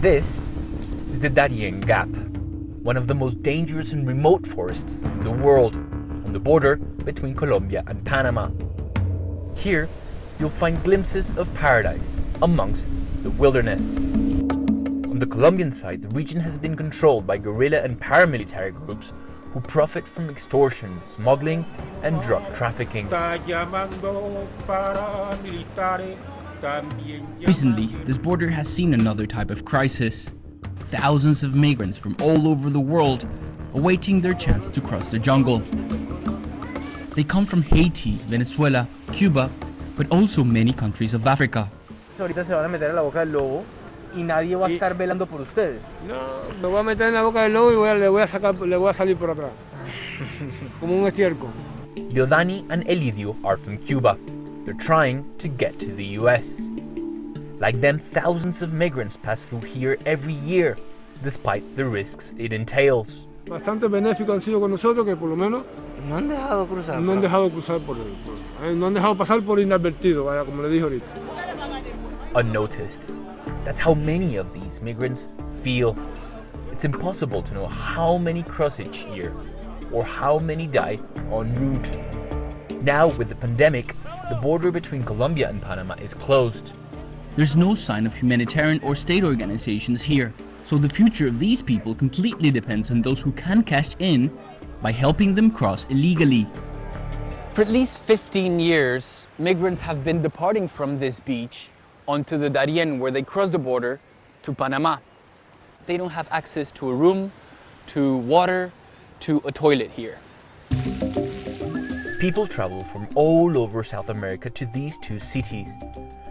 This is the Darien Gap, one of the most dangerous and remote forests in the world, on the border between Colombia and Panama. Here, you'll find glimpses of paradise amongst the wilderness. On the Colombian side, the region has been controlled by guerrilla and paramilitary groups who profit from extortion, smuggling, and drug trafficking. Recently, this border has seen another type of crisis. Thousands of migrants from all over the world awaiting their chance to cross the jungle. They come from Haiti, Venezuela, Cuba, but also many countries of Africa. Ahorita se van a meter en la boca del lobo y nadie va a estar velando por ustedes. No, me voy a meter en la boca del lobo y le voy a salir por atrás, como un estiércol. Leodani and Elidio are from Cuba. They're trying to get to the US. Like them, thousands of migrants pass through here every year, despite the risks it entails. Bastante benéfico han sido con nosotros, que por lo menos No han dejado cruzar. no han dejado cruzar no han dejado pasar por inadvertido, vaya, como le dije ahorita. Unnoticed. That's how many of these migrants feel. It's impossible to know how many cross each year or how many die en route. Now, with the pandemic, the border between Colombia and Panama is closed. There's no sign of humanitarian or state organizations here, so the future of these people completely depends on those who can cash in by helping them cross illegally. For at least 15 years, migrants have been departing from this beach onto the Darien, where they cross the border to Panama. They don't have access to a room, to water, to a toilet here. People travel from all over South America to these two cities.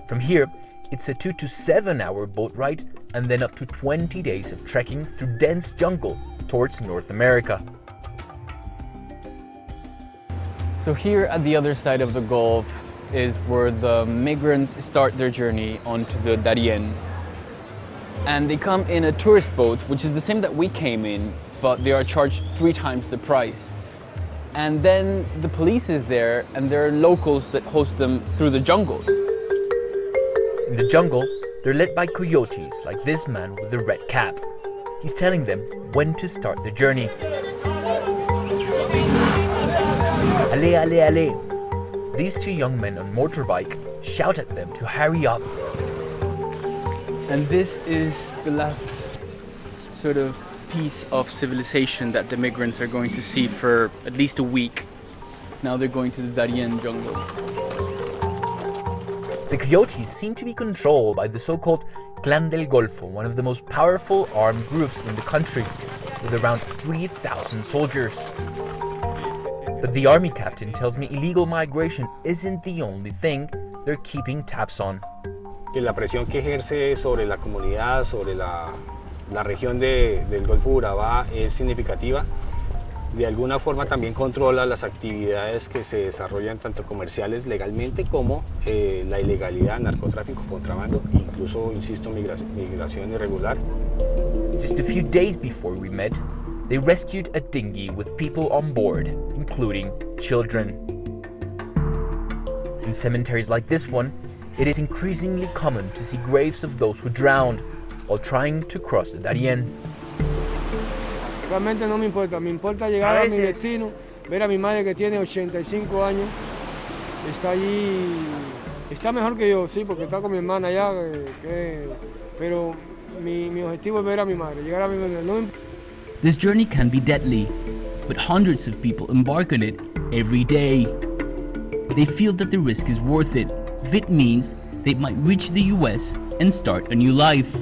From here, it's a 2 to 7 hour boat ride and then up to 20 days of trekking through dense jungle towards North America. So here at the other side of the Gulf is where the migrants start their journey onto the Darien. And they come in a tourist boat, which is the same that we came in, but they are charged 3 times the price. And then the police is there, and there are locals that host them through the jungle. In the jungle, they're led by coyotes like this man with the red cap. He's telling them when to start the journey. Ale, ale, ale. These two young men on motorbike shout at them to hurry up. And this is the last sort of piece of civilization that the migrants are going to see for at least a week. Now they're going to the Darien jungle. The coyotes seem to be controlled by the so-called Clan del Golfo, one of the most powerful armed groups in the country, with around 3,000 soldiers. But the army captain tells me illegal migration isn't the only thing they're keeping tabs on. Que la presión que ejerce sobre la comunidad, sobre la región del Golfo de Urabá es significativa. De alguna forma también controla las actividades que se desarrollan tanto comerciales legalmente como la ilegalidad, narcotráfico, contrabando, incluso, insisto, migración irregular. Just a few days before we met, they rescued a dinghy with people on board, including children. In cemeteries like this one, it is increasingly common to see graves of those who drowned while trying to cross the Darien. Realmente no me importa llegar a mi destino, ver a mi madre que tiene 85 años, está allí, está mejor que yo, sí, porque está con mi hermana allá, pero mi objetivo es ver a mi madre, llegar a mi madre. No. This journey can be deadly, but hundreds of people embark on it every day. They feel that the risk is worth it, if it means they might reach the US and start a new life.